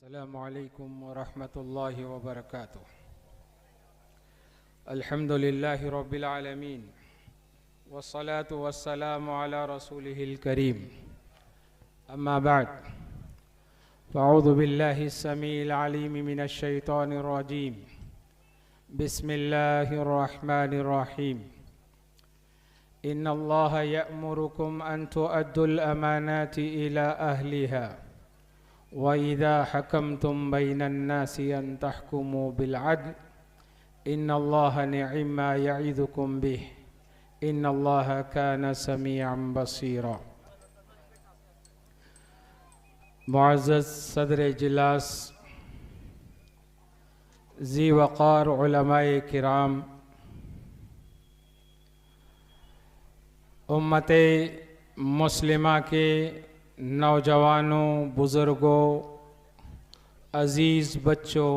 अस्सलामु अलैकुम वरहमतुल्लाहि वबरकातुह। अल्हम्दुलिल्लाहि रब्बिल आलमीन वस्सलातु वस्सलामु अला रसूलिहिल करीम। अम्मा बाद फ़अऊज़ु बिल्लाहि स्समीइल अलीम मिनश शैतानिर रजीम। बिस्मिल्लाहिर रहमानिर रहीम। इन्नल्लाहा यअमुरुकुम अन तुअद्दुल अमानाति इला अहलिहा वइज़ा हकमतुम बैनन्नासि अन तहकुमू बिलअद्ल इन्नल्लाहा निअम्मा यइज़ुकुम बिहि इन्नल्लाहा काना समीअन बसीरा। मुअज़्ज़ज़ सदर इजलास, ज़ी वक़ार उलमाए किराम, उम्मते मुस्लिमा के नौजवानों, बुज़ुर्गों, अज़ीज़ बच्चों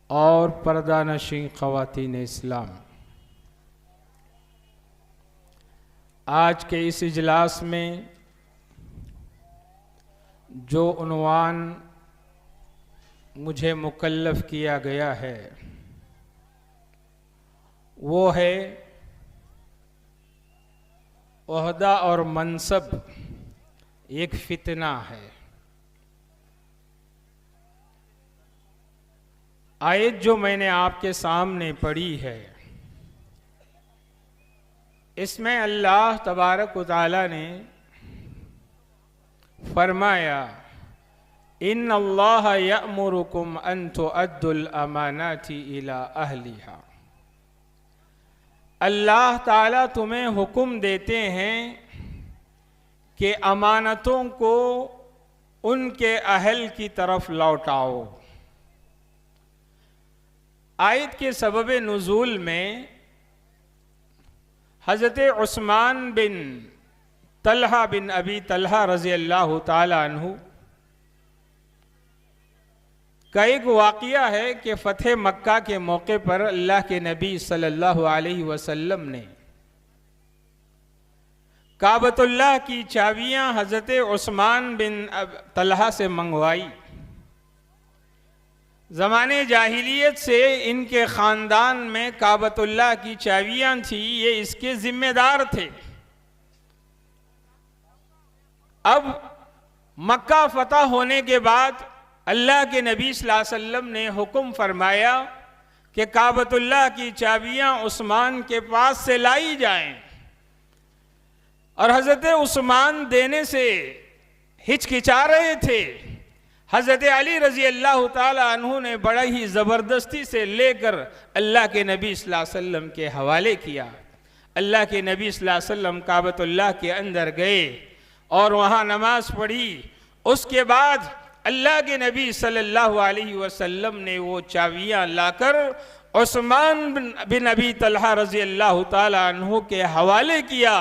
और पर्दानशीं ख़वातीन इस्लाम, आज के इस इजलास में जो उन्वान मुझे मुकल्लफ़ किया गया है वो है ओहदा और मनसब एक फितना है। आयत जो मैंने आपके सामने पढ़ी है, इसमें अल्लाह तबारक व तआला ने फरमाया इन्नल्लाहा यअमुरुकुम अन तुअद्दुल अमानाति इला अहलिहा। अल्लाह ताला तुम्हें हुक्म देते हैं कि अमानतों को उनके अहल की तरफ लौटाओ। आयत के सबब नुज़ूल में हज़रत उस्मान बिन तलहा बिन अबी तलहा रज़ी अल्लाह ताला अन्हु का एक वाक़िया है कि फ़तह मक्का के मौके पर अल्लाह के नबी सल्लल्लाहु अलैहि वसल्लम ने काबतुल्लाह की चाबियां हज़रत उस्मान बिन तलहा से मंगवाई। ज़माने जाहिलियत से इनके ख़ानदान में काबतुल्लाह की चाबियां थी, ये इसके ज़िम्मेदार थे। अब मक्का फ़तह होने के बाद अल्लाह के नबी सल्लल्लाहु अलैहि वसल्लम ने हुक्म फरमाया कि काबतुल्लाह की चाबियां उस्मान के पास से लाई जाएं, और हज़रत उस्मान देने से हिचकिचा रहे थे। हज़रत अली रज़ी अल्लाह ताला अन्हु ने बड़ा ही ज़बरदस्ती से लेकर अल्लाह के नबी सल्लल्लाहु अलैहि वसल्लम के हवाले किया। अल्लाह के नबी सल्लल्लाहु अलैहि वसल्लम काबतुल्लाह के अंदर गए और वहाँ नमाज पढ़ी। उसके बाद अल्लाह के नबी सल्लल्लाहु अलैहि वसल्लम ने वो चाबियाँ लाकर उस्मान बिन अबी तलहा रज़ी अल्लाह ताला अन्हु के हवाले किया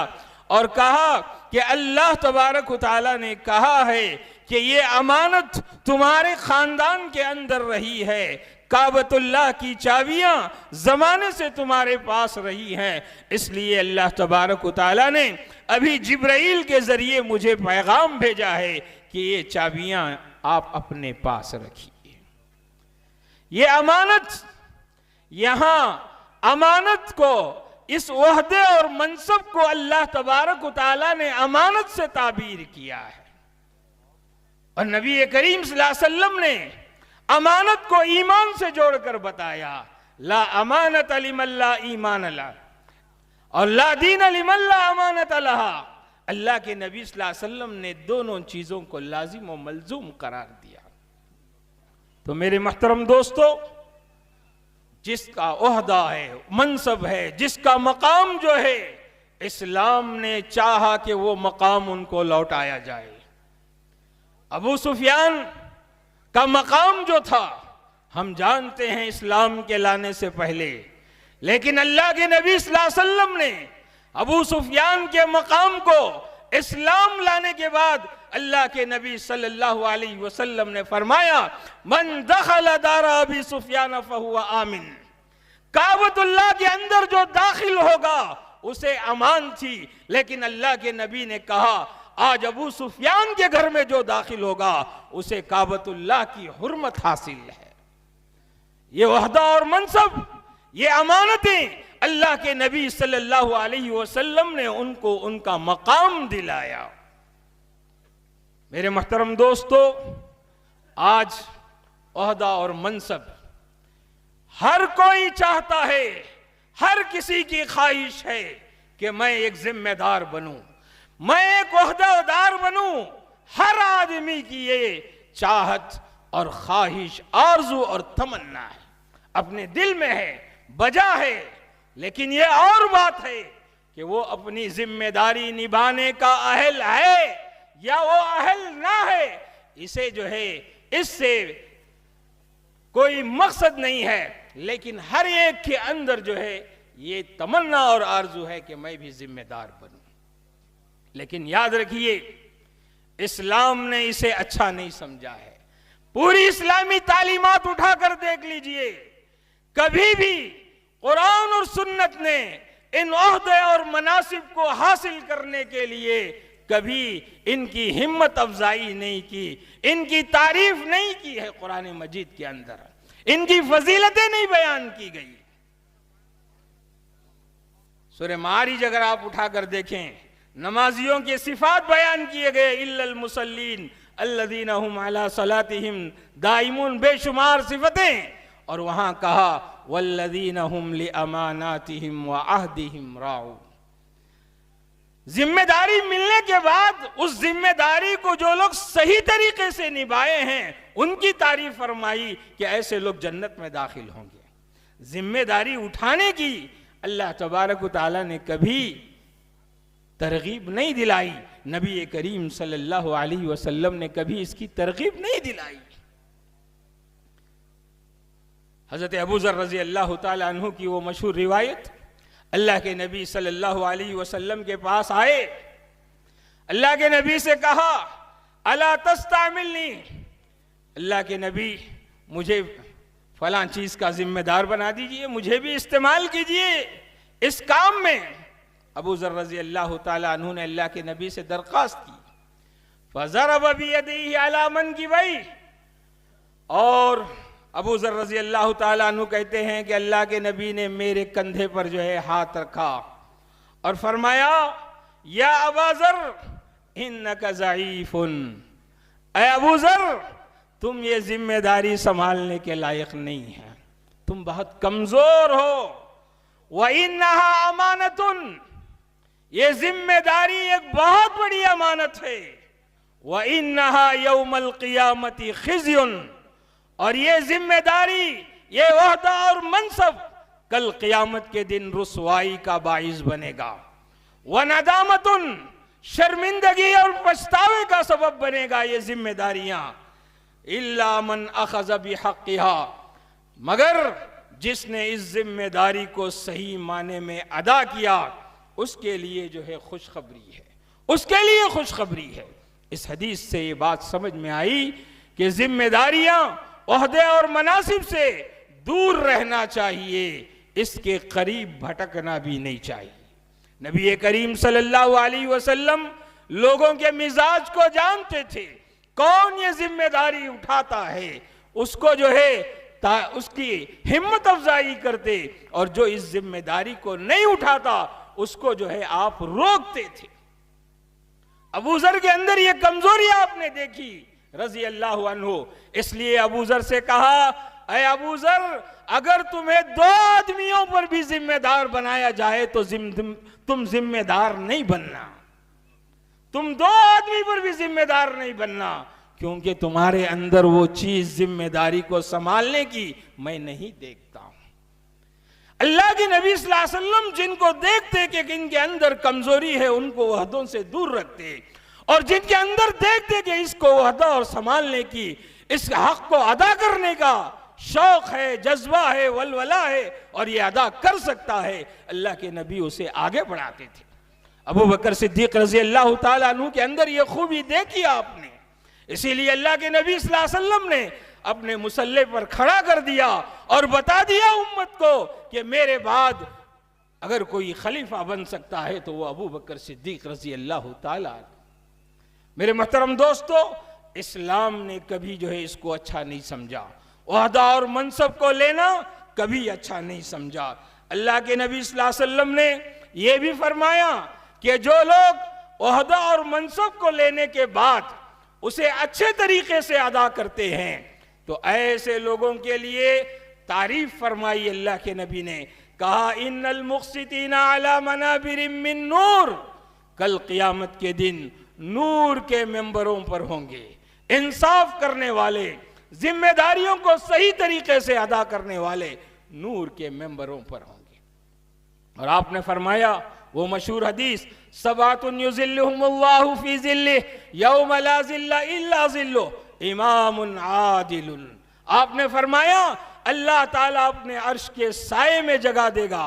और कहा कि अल्लाह तबारक व तआला ने कहा है कि ये अमानत तुम्हारे ख़ानदान के अंदर रही है। काबतुल्लाह की चाबियाँ ज़माने से तुम्हारे पास रही हैं, इसलिए अल्लाह तबारक व तआला ने अभी जिब्राइल के ज़रिए मुझे पैगाम भेजा है कि ये चाबियाँ आप अपने पास रखिए। ये अमानत, यहाँ अमानत को, इस ओहदे और मनसब को अल्लाह तबारक व तआला ने अमानत से ताबीर किया है। और नबी करीम सल्लल्लाहु अलैहि वसल्लम ने अमानत को ईमान से जोड़कर बताया, ला अमानत लिमल्ला ईमान ला और ला दीन लिमल्ला अमानत लहा। अल्लाह के नबी सल्लल्लाहु अलैहि वसल्लम ने दोनों चीजों को लाजिम और मलजूम करार दिया। तो मेरे मोहतरम दोस्तों, जिसका ओहदा है, मनसब है, जिसका मकाम जो है, इस्लाम ने चाहा कि वो मकाम उनको लौटाया जाए। अबू सुफियान का मकाम जो था हम जानते हैं इस्लाम के लाने से पहले, लेकिन अल्लाह के नबी सल्लल्लाहु अलैहि वसल्लम ने अबू सुफियान के मकाम को इस्लाम लाने के बाद अल्लाह के नबी सल्लल्लाहु अलैहि वसल्लम ने फरमाया, मन दखल दारा अबी सुफियान फहुवा आमिन। काबतुल्लाह के अंदर जो दाखिल होगा उसे अमान थी, लेकिन अल्लाह के नबी ने कहा आज अबू सुफियान के घर में जो दाखिल होगा उसे काबतुल्लाह की हुर्मत हासिल है। ये वहदा और मनसब, ये अमानतें अल्लाह के नबी सल्लल्लाहु अलैहि वसल्लम ने उनको उनका मकाम दिलाया। मेरे मोहतरम दोस्तों, आज ओहदा और मनसब हर कोई चाहता है, हर किसी की ख्वाहिश है कि मैं एक जिम्मेदार बनूं, मैं एक ओहदेदार बनूं। हर आदमी की ये चाहत और ख्वाहिश, आरजू और तमन्ना है, अपने दिल में है, बजा है। लेकिन ये और बात है कि वो अपनी जिम्मेदारी निभाने का अहल है या वो अहल ना है। इसे जो है, इससे कोई मकसद नहीं है, लेकिन हर एक के अंदर जो है ये तमन्ना और आरजू है कि मैं भी जिम्मेदार बनूं। लेकिन याद रखिए, इस्लाम ने इसे अच्छा नहीं समझा है। पूरी इस्लामी तालीमात उठाकर देख लीजिए, कभी भी कुरान और सुन्नत ने इन ओहदे और मनासिब को हासिल करने के लिए कभी इनकी हिम्मत अफजाई नहीं की, इनकी तारीफ नहीं की है। कुरान मजीद के अंदर इनकी फजीलतें नहीं बयान की गई। सूरह मारिज अगर आप उठाकर देखें, नमाजियों के सिफात बयान किए गए, इल्लल मुसल्लीन अल्लज़ीना हुम अला सलातिहिम दाइमून, बेशुमार सिफतें। और वहां कहा वल्लज़ीना हुम लिअमानातिहिम व अहदिहिम राऊन। जिम्मेदारी मिलने के बाद उस जिम्मेदारी को जो लोग सही तरीके से निभाए हैं उनकी तारीफ फरमाई कि ऐसे लोग जन्नत में दाखिल होंगे। जिम्मेदारी उठाने की अल्लाह तबारक व तआला ने कभी तरगीब नहीं दिलाई, नबी करीम सल्लल्लाहु अलैहि वसल्लम ने कभी इसकी तरगीब नहीं दिलाई। हजरत अबू ज़र रज़ी अल्लाह तआला अन्हु की वो मशहूर रिवायत, अल्लाह के नबी सल्लल्लाहु अलैहि वसल्लम के पास आए, अल्लाह के नबी से कहा अला तस्तामिलनी, अल्लाह के नबी मुझे फलां चीज का जिम्मेदार बना दीजिए, मुझे भी इस्तेमाल कीजिए इस काम में। अबू ज़र रज़ी अल्लाह तआला अन्हु ने अल्लाह के नबी से दरख्वास्त की, फज़रब बियदिही अला मनकिबैहि, और अबू ज़र रज़ी अल्लाह तआला अन्हु कहते हैं कि अल्लाह के नबी ने मेरे कंधे पर जो है हाथ रखा और फरमाया या अबा ज़र इन्नका ज़ईफ़ुन, ऐ अबू ज़र तुम ये जिम्मेदारी संभालने के लायक नहीं है, तुम बहुत कमजोर हो। व इन्नहा अमानतुन, ये जिम्मेदारी एक बहुत बड़ी अमानत है। व इन्नहा यौमल क़ियामति ख़िज़्युन, और ये जिम्मेदारी, ये ओहदा और मनसब कल क़ियामत के दिन रुसवाई का बाइस बनेगा। व नदामतुन, शर्मिंदगी और पछतावे का सबब बनेगा ये जिम्मेदारियां। इल्ला मन अखज़ बिहक़्क़िहा, मगर जिसने इस जिम्मेदारी को सही माने में अदा किया उसके लिए जो है खुशखबरी है, उसके लिए खुशखबरी है। इस हदीस से ये बात समझ में आई कि जिम्मेदारियां ओहदे और मनासिब से दूर रहना चाहिए, इसके करीब भटकना भी नहीं चाहिए। नबी करीम सल्लल्लाहु अलैहि वसल्लम लोगों के मिजाज को जानते थे, कौन ये जिम्मेदारी उठाता है उसको जो है उसकी हिम्मत अफजाई करते, और जो इस जिम्मेदारी को नहीं उठाता उसको जो है आप रोकते थे। अबू ज़र के अंदर ये कमजोरी आपने देखी रजी अल्लाह अन्हु, इसलिए अबू ज़र से कहा अय अबू ज़र, अगर तुम्हें दो आदमियों पर भी जिम्मेदार बनाया जाए तो तुम जिम्मेदार नहीं बनना, तुम दो आदमी पर भी जिम्मेदार नहीं बनना, क्योंकि तुम्हारे अंदर वो चीज जिम्मेदारी को संभालने की मैं नहीं देखता हूं। अल्लाह के नबी सल्लल्लाहु अलैहि वसल्लम जिनको देखते कि इनके अंदर कमजोरी है उनको वहदों से दूर रखते, और जिनके अंदर देखते कि इसको वहदा और संभालने की, इस हक को अदा करने का शौक है, जज्बा है, वलवला है और ये अदा कर सकता है, अल्लाह के नबी उसे आगे बढ़ाते थे। अबू बकर सिद्दीक रजी अल्लाह तआला अन्हु के अंदर ये खूबी देखी आपने, इसीलिए अल्लाह के नबी सल्लल्लाहु अलैहि वसल्लम ने अपने मुसल्ले पर खड़ा कर दिया और बता दिया उम्मत को कि मेरे बाद अगर कोई खलीफा बन सकता है तो वो अबू बकर सिद्दीक रजी अल्लाह तआला। मेरे मोहतरम दोस्तों, इस्लाम ने कभी जो है इसको अच्छा नहीं समझा। ओहदा और मनसब को लेना कभी अच्छा नहीं समझा। अल्लाह के नबी सल्लल्लाहु अलैहि वसल्लम ने यह भी फरमाया कि जो लोग ओहदा और मनसब को लेने के बाद उसे अच्छे तरीके से अदा करते हैं, तो ऐसे लोगों के लिए तारीफ फरमाई। अल्लाह के नबी ने कहा, इन्नल मुक़सितीना अला मनाबिरिम मिन नूर, कल क़यामत के दिन नूर के मेंबरों पर होंगे। इंसाफ करने वाले, जिम्मेदारियों को सही तरीके से अदा करने वाले नूर के मेंबरों पर होंगे। और आपने फरमाया वो मशहूर हदीस, सबातुन युज़िल्लुहुमुल्लाहु फी ज़िल्लिहि यौम ला ज़िल्ला इल्ला ज़िल्लुहु, इमामुन आदिलुन। आपने फरमाया अल्लाह ताला अपने अर्श के साये में जगह देगा।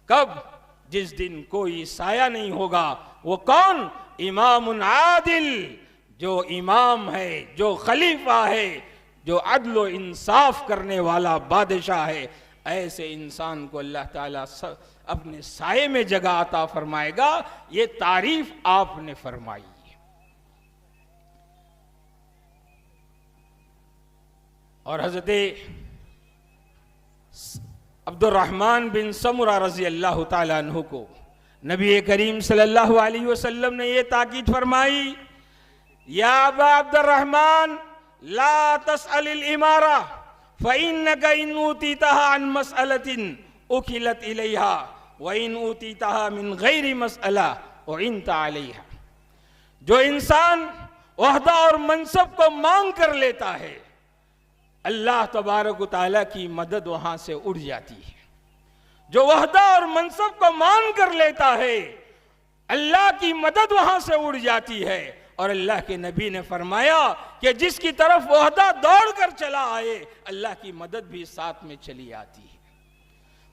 कब? जिस दिन कोई साया नहीं होगा। वो कौन? इमामुन आदिल, जो इमाम है, जो खलीफा है, जो अदल व इंसाफ करने वाला बादशाह है। ऐसे इंसान को अल्लाह ताला अपने साये में जगह अता फरमाएगा। ये तारीफ आपने फरमाई। और हजरत अब्दुर्रहमान बिन समुरा रजी अल्लाह ताला अन्हु को नबी करीम सल्लल्लाहु अलैहि वसल्लम ने यह ताकीद फरमाई, या अबा अब्दुर्रहमान ला तसअलिल इमारा फ़इन्नका इन ऊतीतहा अन मसअलतिन उकिलत इलैहा व इन ऊतीतहा मिन गैरि मसअला उइनता अलैहा। जो इंसान ओहदा और मनसब को मांग कर लेता है, अल्लाह तबारक व तआला की मदद वहां से उड़ जाती है। जो ओहदा और मनसब को मांग कर लेता है, अल्लाह की मदद वहां से उड़ जाती है। और अल्लाह के नबी ने फरमाया कि जिसकी तरफ ओहदा दौड़ कर चला आए, अल्लाह की मदद भी साथ में चली आती है।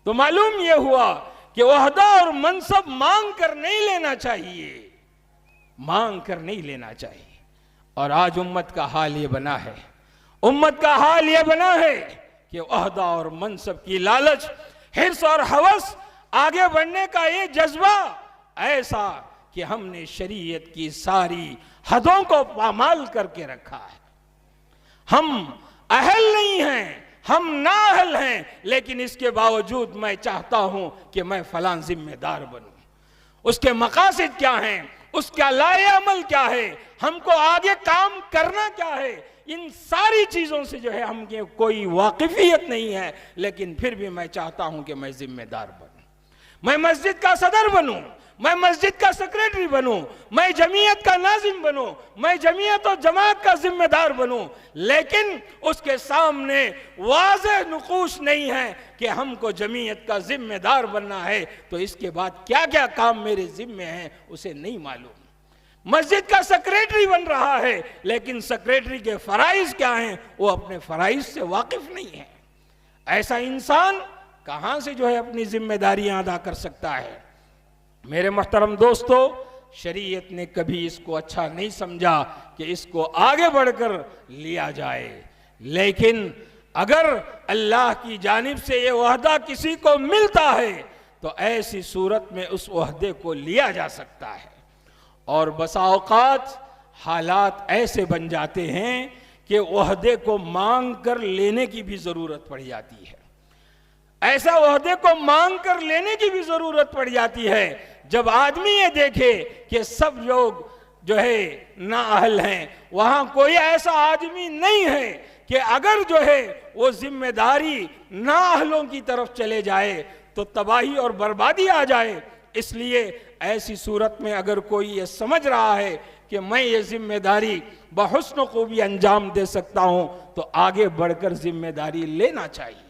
तो मालूम यह हुआ कि ओहदा और मनसब मांग कर नहीं लेना चाहिए, मांग कर नहीं लेना चाहिए। और आज उम्मत का हाल यह बना है, उम्मत का हाल यह बना है कि ओहदा और मनसब की लालच, हिर्स और हवस, आगे बढ़ने का ये जज्बा ऐसा कि हमने शरीयत की सारी हदों को पामाल करके रखा है। हम अहल नहीं हैं, हम नाअहल हैं, लेकिन इसके बावजूद मैं चाहता हूं कि मैं फलां जिम्मेदार बनूं। उसके मकासद क्या हैं, उसका लाए अमल क्या है, हमको आगे काम करना क्या है, इन सारी चीजों से जो है हमके कोई वाकिफियत नहीं है। लेकिन फिर भी मैं चाहता हूं कि मैं जिम्मेदार बनूं, मैं मस्जिद का सदर बनूं, मैं मस्जिद का सेक्रेटरी बनूं, मैं जमीयत का नाजिम बनूं, मैं जमीयत और जमात का जिम्मेदार बनूं। लेकिन उसके सामने वाज़ेह नुकूश नहीं है कि हमको जमीयत का जिम्मेदार बनना है, तो इसके बाद क्या क्या काम मेरे जिम्मे हैं उसे नहीं मालूम। मस्जिद का सेक्रेटरी बन रहा है, लेकिन सेक्रेटरी के फराइज क्या हैं वो अपने फराइज से वाकिफ नहीं है। ऐसा इंसान कहां से जो है अपनी जिम्मेदारियां अदा कर सकता है। मेरे मोहतरम दोस्तों, शरीयत ने कभी इसको अच्छा नहीं समझा कि इसको आगे बढ़कर लिया जाए। लेकिन अगर अल्लाह की जानिब से ये वहदा किसी को मिलता है, तो ऐसी सूरत में उस वहदे को लिया जा सकता है। और बसा औकात हालात ऐसे बन जाते हैं कि वहदे को मांग कर लेने की भी जरूरत पड़ जाती है। ऐसा वहदे को मांग कर लेने की भी जरूरत पड़ जाती है जब आदमी ये देखे कि सब लोग जो है नाअहल हैं, वहां कोई ऐसा आदमी नहीं है कि अगर जो है वो जिम्मेदारी नाअहलों की तरफ चले जाए तो तबाही और बर्बादी आ जाए। इसलिए ऐसी सूरत में अगर कोई ये समझ रहा है कि मैं ये जिम्मेदारी बहुस्न को भी अंजाम दे सकता हूं, तो आगे बढ़कर जिम्मेदारी लेना चाहिए।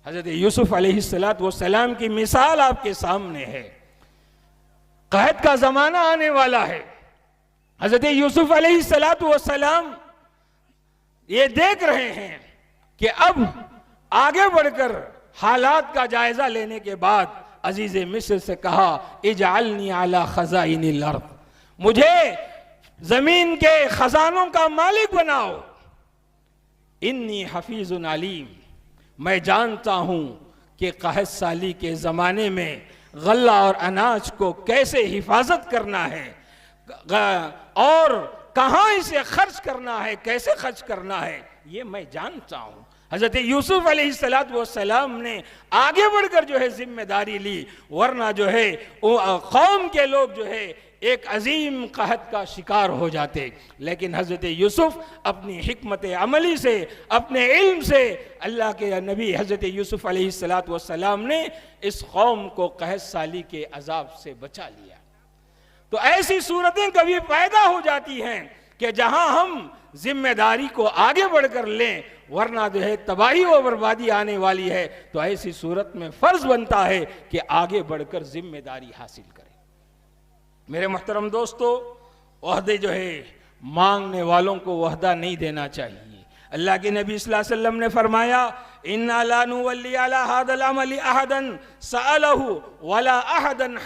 हजरत यूसुफ अलैहिस्सलाम की मिसाल आपके सामने है। कहत का जमाना आने वाला है। हजरत यूसुफ अलैहिस्सलाम ये देख रहे हैं कि अब आगे बढ़कर हालात का जायजा लेने के बाद अजीज मिस्र से कहा, इजअलनी अला खज़ाइनिल अर्द, मुझे जमीन के खजानों का मालिक बनाओ। इन्नी हफीजुन अलीम, मैं जानता हूं कि कहत साली के जमाने में गल्ला और अनाज को कैसे हिफाजत करना है, और कहाँ इसे खर्च करना है, कैसे खर्च करना है, ये मैं जानता हूँ। हज़रत यूसुफ अलैहिस्सलाम ने आगे बढ़कर जो है जिम्मेदारी ली, वरना जो है कौम के लोग जो है एक अजीम कहत का शिकार हो जाते। लेकिन हज़रत यूसुफ अपनी हिकमत अमली से, अपने इल्म से, अल्लाह के नबी हज़रत यूसुफ अलैहिस्सलाम ने इस कौम को कहत साली के अजाब से बचा लिया। तो ऐसी सूरतें कभी पैदा हो जाती हैं कि जहां हम जिम्मेदारी को आगे बढ़कर लें, वरना जो है तबाही और बर्बादी आने वाली है। तो ऐसी सूरत में फर्ज बनता है कि आगे बढ़कर जिम्मेदारी हासिल करें। मेरे मोहतरम दोस्तों, ओहदे जो है मांगने वालों को वहदा नहीं देना चाहिए। अल्लाह के नबी सल्लल्लाहु अलैहि वसल्लम ने फरमाया, इन्ना ला नुवल्ली अला हादल अमली अहदन सअलहु वला अहदन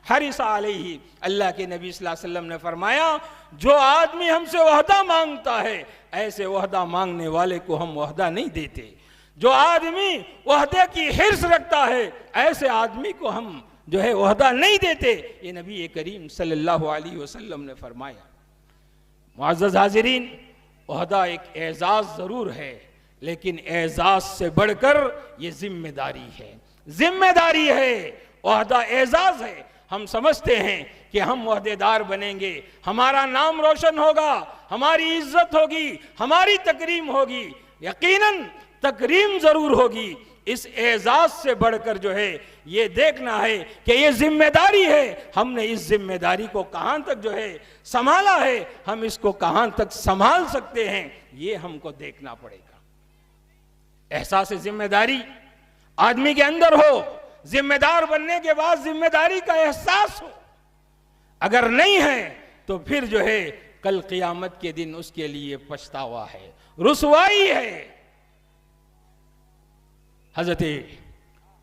हरिस अलैहि। अल्लाह के नबी सल्लल्लाहु अलैहि वसल्लम ने फरमाया, जो आदमी हमसे वहदा मांगता है, ऐसे वहदा मांगने वाले को हम वहदा नहीं देते। जो आदमी वहदे की हिर्स रखता है, ऐसे आदमी को हम जो है वहदा नहीं देते। ये नबी करीम सल्लल्लाहु अलैहि वसल्लम ने फरमाया। मुअज़्ज़ज़ हाज़िरीन, वहदा एक एजाज़ ज़रूर है, लेकिन एजाज़ से बढ़कर ये जिम्मेदारी है। जिम्मेदारी है, वहदा एजाज़ है। हम समझते हैं कि हम वहदेदार बनेंगे, हमारा नाम रोशन होगा, हमारी इज्जत होगी, हमारी तकरीम होगी। यकीनन तकरीम जरूर होगी। इस एजाज से बढ़कर जो है ये देखना है कि ये जिम्मेदारी है, हमने इस जिम्मेदारी को कहां तक जो है संभाला है, हम इसको कहां तक संभाल सकते हैं, ये हमको देखना पड़ेगा। एहसास जिम्मेदारी आदमी के अंदर हो, जिम्मेदार बनने के बाद जिम्मेदारी का एहसास हो। अगर नहीं है तो फिर जो है कल क़यामत के दिन उसके लिए पछतावा है, रुसवाई है। हजरत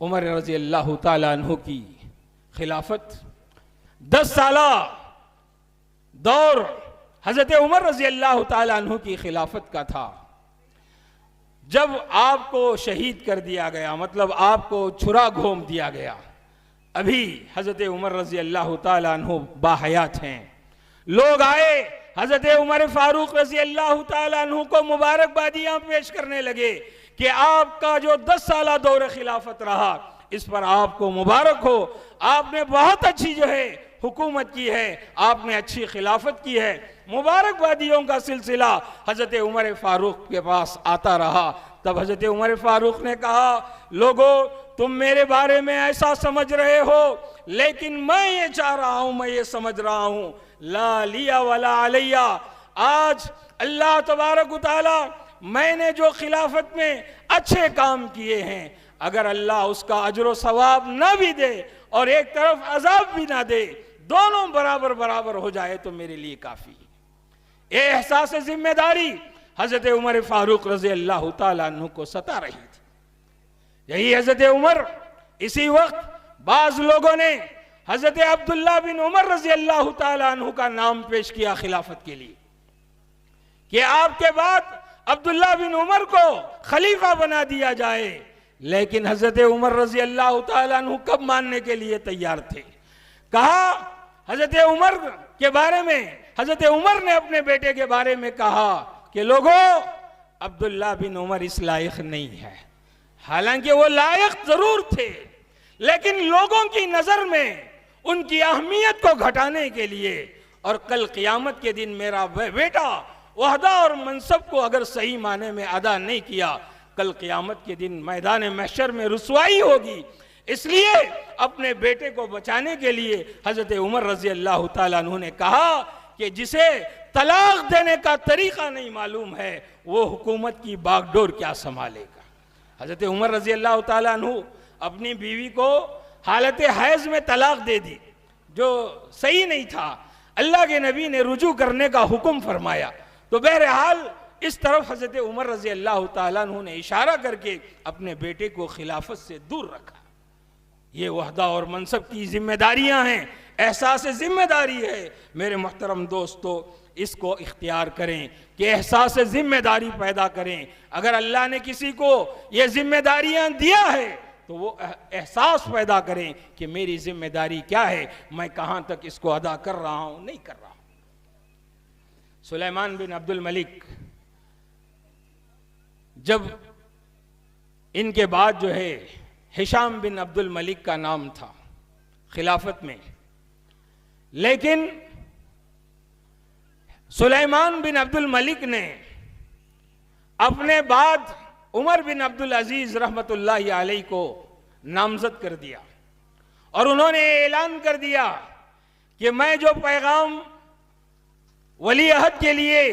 उमर रजी अल्लाह ताला अन्हु की खिलाफत 10 साला दौर हजरत उमर रजी अल्लाह ताला अन्हु की खिलाफत का था। जब आपको शहीद कर दिया गया, मतलब आपको छुरा घोंप दिया गया, अभी हजरत उमर रजी अल्लाह ताला अन्हु बाहयात हैं। लोग आए हजरत उमर फारूक रजी अल्लाह ताला अन्हु को मुबारकबादियां पेश करने लगे कि आपका जो 10 साला दौर खिलाफत रहा, इस पर आपको मुबारक हो, आपने बहुत अच्छी जो है हुकूमत की है, आपने अच्छी खिलाफत की है। मुबारकबादियों का सिलसिला हजरत उमर फारूक के पास आता रहा। तब हजरत उमर फारूक ने कहा, लोगों तुम मेरे बारे में ऐसा समझ रहे हो, लेकिन मैं ये चाह रहा हूं, मैं ये समझ रहा हूं, ला लिया वला अलैया। आज अल्लाह तबारक व तआला मैंने जो खिलाफत में अच्छे काम किए हैं, अगर अल्लाह उसका अजर सवाब न भी दे और एक तरफ अजाब भी ना दे, दोनों बराबर बराबर हो जाए तो मेरे लिए काफी। ये एहसास जिम्मेदारी हजरत उमर फारूक रजी अल्लाह ताला अन्हु को सता रही थी। यही हजरत उमर, इसी वक्त बाज लोगों ने हजरत अब्दुल्ला बिन उमर रजी अल्लाह ताला अन्हु का नाम पेश किया खिलाफत के लिए कि आपके बाद अब्दुल्ला बिन उमर को खलीफा बना दिया जाए। लेकिन हजरत उमर रजी अल्लाह ताला अन्हु कब मानने के लिए तैयार थे? कहा हजरत उमर के बारे में, हजरत उमर ने अपने बेटे के बारे में कहा कि लोगों अब्दुल्ला बिन उमर इस लायक नहीं है। हालांकि वो लायक जरूर थे, लेकिन लोगों की नजर में उनकी अहमियत को घटाने के लिए, और कल क़यामत के दिन मेरा बेटा वहदा और मनसब को अगर सही माने में अदा नहीं किया, कल क़यामत के दिन मैदान महशर में रुसवाई होगी। इसलिए अपने बेटे को बचाने के लिए हजरत उमर रजी अल्लाह ताला अन्हु ने कहा कि जिसे तलाक देने का तरीका नहीं मालूम है, वो हुकूमत की बागडोर क्या संभालेगा। हजरत उमर रजी अल्लाह ताला अन्हु अपनी बीवी को हालत हैज में तलाक दे दी, जो सही नहीं था। अल्लाह के नबी ने रुजू करने का हुक्म फरमाया। तो बहरहाल इस तरफ हजरत उमर रजी अल्लाह ताला अन्हु ने इशारा करके अपने बेटे को खिलाफत से दूर रखा। ये वहदा और मनसब की जिम्मेदारियां हैं, एहसास जिम्मेदारी है। मेरे मोहतरम दोस्तों, इसको इख्तियार करें कि एहसास जिम्मेदारी पैदा करें। अगर अल्लाह ने किसी को ये जिम्मेदारियां दिया है तो वो एहसास पैदा करें कि मेरी जिम्मेदारी क्या है, मैं कहां तक इसको अदा कर रहा हूं, नहीं कर रहा हूं। सुलेमान बिन अब्दुल मलिक, जब इनके बाद जो है हिशाम बिन अब्दुल मलिक का नाम था खिलाफत में, लेकिन सुलेमान बिन अब्दुल मलिक ने अपने बाद उमर बिन अब्दुल अजीज रहमतुल्लाहि अलैहि को नामजद कर दिया और उन्होंने ऐलान कर दिया कि मैं जो पैगाम वली अहद के लिए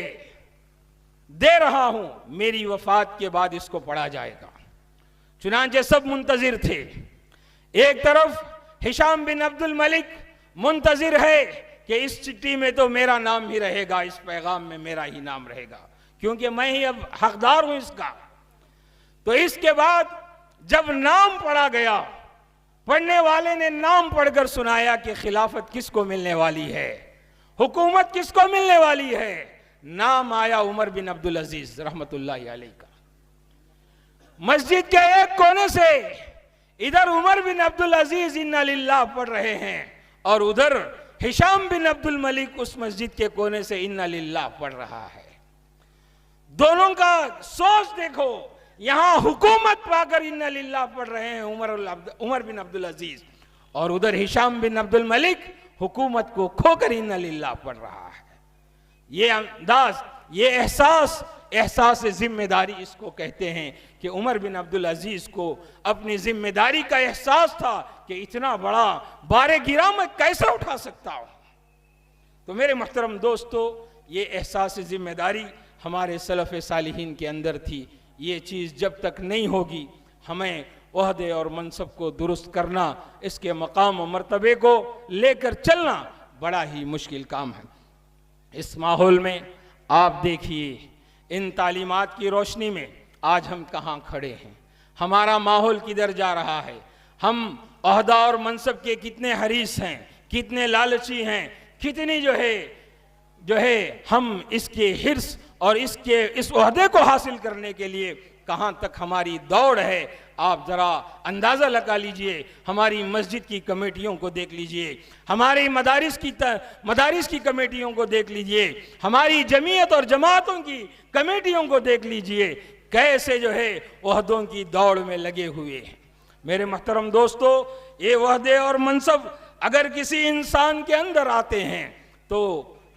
दे रहा हूं, मेरी वफात के बाद इसको पढ़ा जाएगा। चुनांचे सब मुंतजिर थे। एक तरफ हिशाम बिन अब्दुल मलिक मुंतजिर है कि इस चिट्ठी में तो मेरा नाम ही रहेगा, इस पैगाम में मेरा ही नाम रहेगा, क्योंकि मैं ही अब हकदार हूं इसका। तो इसके बाद जब नाम पढ़ा गया, पढ़ने वाले ने नाम पढ़कर सुनाया कि खिलाफत किसको मिलने वाली है, हुकूमत किसको मिलने वाली है, नाम आया उमर बिन अब्दुल अजीज रहमतुल्लाहि अलैहि का। मस्जिद के एक कोने से इधर उमर बिन अब्दुल अजीज इन्ना लिल्लाह पढ़ रहे हैं और उधर हिशाम बिन अब्दुल मलिक उस मस्जिद के कोने से इन्ना लिल्लाह पढ़ रहा है। दोनों का सोच देखो, यहां हुकूमत पाकर इन्ना लिल्लाह पढ़ रहे हैं उमर बिन अब्दुल अजीज, और उधर हिशाम बिन अब्दुल मलिक हुकूमत को खोकर इन्ना लिल्लाह पढ़ रहा है। ये अंदाज, ये एहसास जिम्मेदारी इसको कहते हैं कि उमर बिन अब्दुल अजीज को अपनी जिम्मेदारी का एहसास था कि इतना बड़ा बारे गिरा मैं कैसे उठा सकता हूं। तो मेरे मोहतरम दोस्तों, ये एहसास जिम्मेदारी हमारे सलफ़ सालिहीन के अंदर थी। ये चीज़ जब तक नहीं होगी, हमें ओहदे और मनसब को दुरुस्त करना, इसके मकाम और मर्तबे को लेकर चलना बड़ा ही मुश्किल काम है। इस माहौल में आप देखिए, इन तालीमात की रोशनी में आज हम कहाँ खड़े हैं, हमारा माहौल किधर जा रहा है, हम ओहदा और मनसब के कितने हरीस हैं, कितने लालची हैं, कितनी जो है हम इसके हिर्स और इस ओहदे को हासिल करने के लिए कहाँ तक हमारी दौड़ है। आप ज़रा अंदाज़ा लगा लीजिए। हमारी मस्जिद की कमेटियों को देख लीजिए, हमारी मदारिस की कमेटियों को देख लीजिए, हमारी जमीयत और जमातों की कमेटियों को देख लीजिए, कैसे जो है ओहदों की दौड़ में लगे हुए हैं। मेरे मोहतरम दोस्तों, ये ओहदे और मनसब अगर किसी इंसान के अंदर आते हैं तो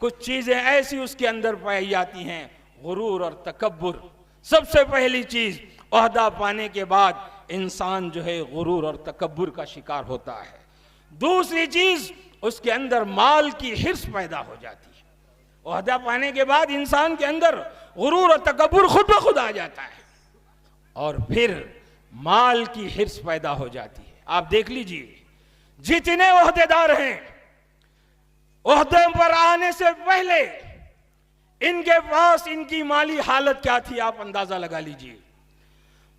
कुछ चीज़ें ऐसी उसके अंदर पाई जाती हैं, गुरूर और तकब्बुर। सबसे पहली चीज़, ओहदा पाने के बाद इंसान जो है गुरूर और तकब्बुर का शिकार होता है। दूसरी चीज़, उसके अंदर माल की हिर्स पैदा हो जाती है। ओहदा पाने के बाद इंसान के अंदर गुरूर और तकब्बुर खुद ब खुद आ जाता है और फिर माल की हिर्स पैदा हो जाती है। आप देख लीजिए, जितने ओहदेदार हैं, ओहदे पर आने से पहले इनके पास इनकी माली हालत क्या थी, आप अंदाजा लगा लीजिए।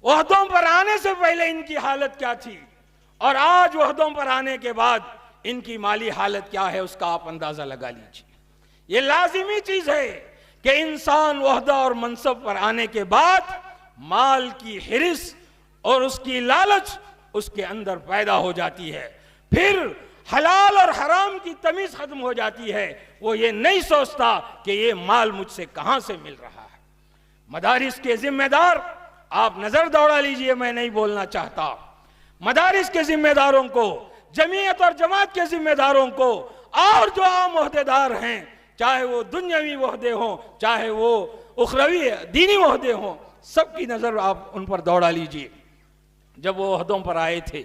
ओहदों पर आने से पहले इनकी हालत क्या थी और आज ओहदों पर आने के बाद इनकी माली हालत क्या है, उसका आप अंदाजा लगा लीजिए। ये लाजिमी चीज है कि इंसान ओहदा और मनसब पर आने के बाद माल की हिरिस और उसकी लालच उसके अंदर पैदा हो जाती है। फिर हलाल और हराम की तमीज खत्म हो जाती है। वो ये नहीं सोचता कि ये माल मुझसे कहां से मिल रहा है। मदारिस के जिम्मेदार, आप नजर दौड़ा लीजिए, मैं नहीं बोलना चाहता, मदारिस के जिम्मेदारों को, जमीयत और जमात के जिम्मेदारों को और जो आम ओहदेदार हैं, चाहे वो दुनियावी ओहदे हों, चाहे वो उखरवी दीनी ओहदे हों, सबकी नजर आप उन पर दौड़ा लीजिए। जब वो ओहदों पर आए थे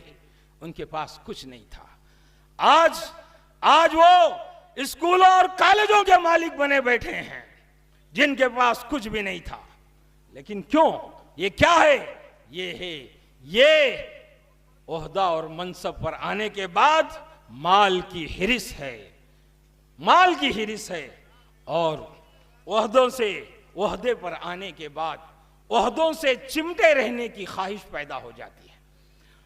उनके पास कुछ नहीं था। आज वो स्कूलों और कॉलेजों के मालिक बने बैठे हैं जिनके पास कुछ भी नहीं था। लेकिन क्यों? ये क्या है? ये ओहदा और मनसब पर आने के बाद माल की हिरिस है, माल की हिरिस है। और ओहदे पर आने के बाद ओहदों से चिमटे रहने की ख्वाहिश पैदा हो जाती है।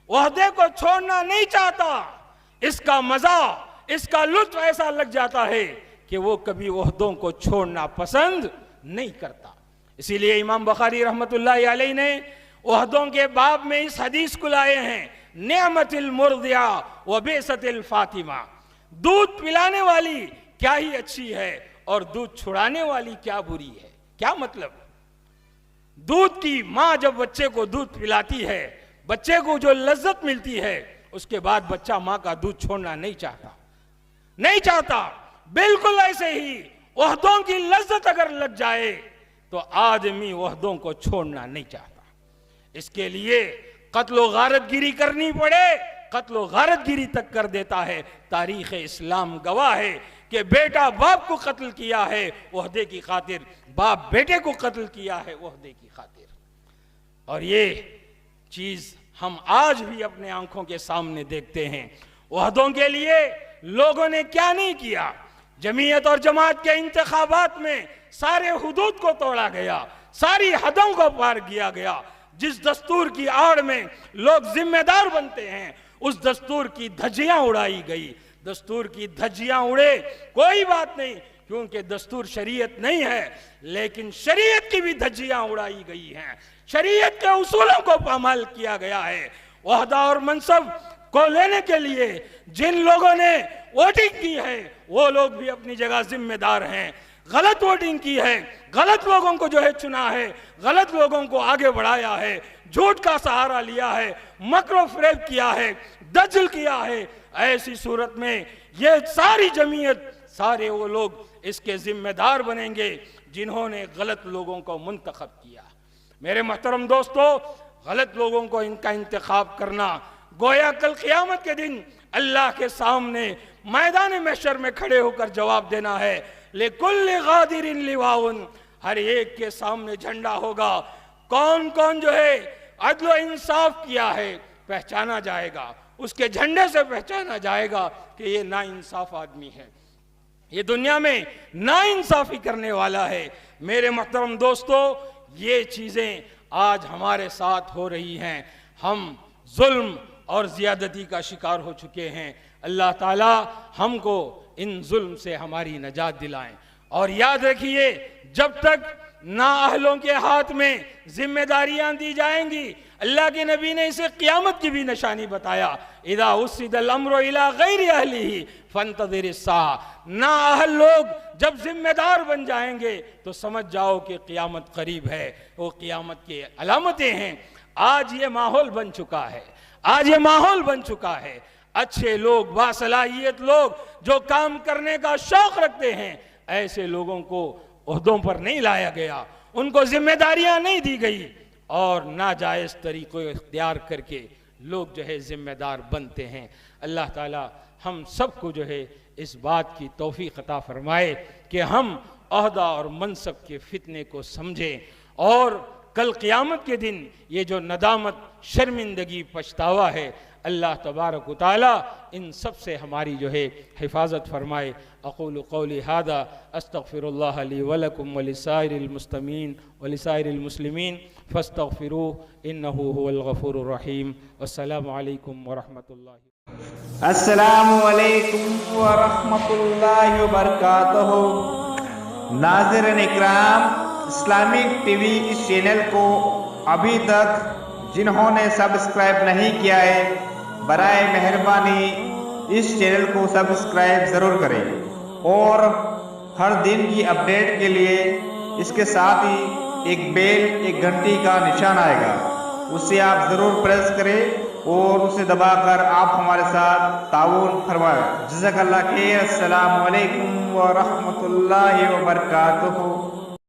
ओहदे को छोड़ना नहीं चाहता, इसका मजा, इसका लुत्फ ऐसा लग जाता है कि वो कभी ओहदों को छोड़ना पसंद नहीं करता। इसीलिए इमाम बुखारी रहमतुल्लाहि अलैहि ने ओहदों के बाब में इस हदीस को लाए हैं, नेमतिल मुर्दिया व बेसतिल फातिमा। दूध पिलाने वाली क्या ही अच्छी है और दूध छुड़ाने वाली क्या बुरी है। क्या मतलब? दूध की माँ जब बच्चे को दूध पिलाती है, बच्चे को जो लज्जत मिलती है, उसके बाद बच्चा माँ का दूध छोड़ना नहीं चाहता। बिल्कुल ऐसे ही ओहदों की लज्जत अगर लग जाए तो आदमी ओहदों को छोड़ना नहीं चाहता। इसके लिए कत्लो गारतगिरी करनी पड़े, कत्लो गारतगिरी तक कर देता है। तारीख इस्लाम गवाह है कि बेटा बाप को कत्ल किया है ओहदे की खातिर, बाप बेटे को कत्ल किया है ओहदे की खातिर। और ये चीज हम आज भी अपने आंखों के सामने देखते हैं। ओहदों के लिए लोगों ने क्या नहीं किया। जमीयत और जमात के इंतखाबात में सारे हुदूद को तोड़ा गया, सारी हदों को पार किया गया। जिस दस्तूर की आड़ में लोग जिम्मेदार बनते हैं, उस दस्तूर की धज्जियां उड़ाई गई। दस्तूर की धज्जियां उड़े, कोई बात नहीं, क्योंकि दस्तूर शरीयत नहीं है, लेकिन शरीयत की भी धज्जियां उड़ाई गई हैं। शरीयत के उसूलों को पामाल किया गया है। ओहदा और मनसब को लेने के लिए जिन लोगों ने वोटिंग की है, वो लोग भी अपनी जगह जिम्मेदार हैं। गलत वोटिंग की है, गलत लोगों को जो है चुना है, गलत लोगों को आगे बढ़ाया है, झूठ का सहारा लिया है, मक्र फरेब किया है, दज्जल किया है। ऐसी सूरत में ये सारी जमीयत, सारे वो लोग इसके जिम्मेदार बनेंगे जिन्होंने गलत लोगों को मुंतखब किया। मेरे मोहतरम दोस्तों, गलत लोगों को इनका इंतखाब करना गोया कल क़यामत के दिन अल्लाह के सामने मैदान महशर में खड़े होकर जवाब देना है। लिकुल्लि गादिरिन लिवाउन, हर एक के सामने झंडा होगा। कौन कौन जो है अदल व इंसाफ किया है पहचाना जाएगा, उसके झंडे से पहचाना जाएगा कि ये नाइंसाफ आदमी है, ये दुनिया में नाइंसाफी करने वाला है। मेरे मोहतरम दोस्तों, ये चीज़ें आज हमारे साथ हो रही हैं। हम जुल्म और ज़ियादती का शिकार हो चुके हैं। अल्लाह ताला हमको इन जुल्म से हमारी नजात दिलाएं। और याद रखिए, जब तक ना अहलों के हाथ में जिम्मेदारियां दी जाएंगी, अल्लाह के नबी ने इसे क़यामत की भी निशानी बताया, इदा उस्सिदल अम्रु इला गैरि अहलिही फंतज़िरिस साअ। ना अहल लोग जब जिम्मेदार बन जाएंगे तो समझ जाओ कि क़यामत करीब है। वो क़यामत की अलामतें हैं। आज ये माहौल बन चुका है, आज ये माहौल बन चुका है। अच्छे लोग, बासलाहियत लोग जो काम करने का शौक रखते हैं, ऐसे लोगों को ओहदों पर नहीं लाया गया, उनको जिम्मेदारियां नहीं दी गई, और नाजायज़ तरीक़ों इख्तियार करके लोग जो है जिम्मेदार बनते हैं। अल्लाह ताला हम सबको जो है इस बात की तौफीक अता फरमाए कि हम ओहदा और मनसब के फितने को समझें, और कल क़यामत के दिन ये जो नदामत, शर्मिंदगी, पछतावा है, अल्लाह तबारक व तआला इन सब से हमारी जो है हिफाजत फरमाए। अक़ूलु क़ौली हादा अस्तग़फ़िरुल्लाह ली व लकुम व लिसाइरिल मुस्लिमीन व लिसाइरिल मुस्लिमीन फ़स्तग़फ़िरूहु इन्नहु हुवल गफ़ूरुर रहीम। अस्सलामु अलैकुम व रहमतुल्लाहि। अस्सलामु अलैकुम व रहमतुल्लाहि व बरकातहू। नाज़रीन इकराम, इस्लामिक टीवी इस चैनल को अभी तक जिन्होंने सब्सक्राइब नहीं किया है, बराए मेहरबानी इस चैनल को सब्सक्राइब ज़रूर करें, और हर दिन की अपडेट के लिए इसके साथ ही एक बेल, एक घंटी का निशान आएगा, उससे आप ज़रूर प्रेस करें और उसे दबाकर आप हमारे साथ ताउन फरमाएं। जज़ाकल्लाह खैर। अस्सलामु अलैकुम व रहमतुल्लाहि व बरकातहू।